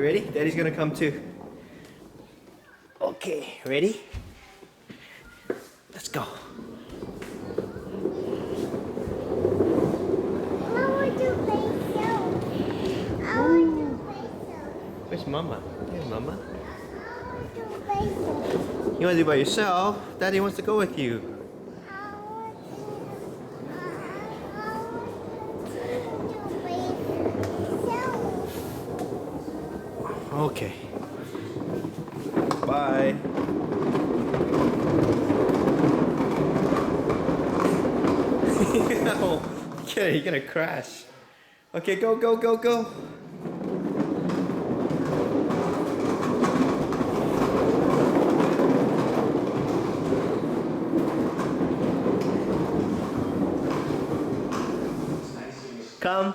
ready? Daddy's gonna come too. Okay, ready? Let's go. Where's Mama? There's Mama. You wanna do it by yourself? Daddy wants to go with you. Okay. Bye. No, you're gonna crash. Okay, go, go, go, go. Come.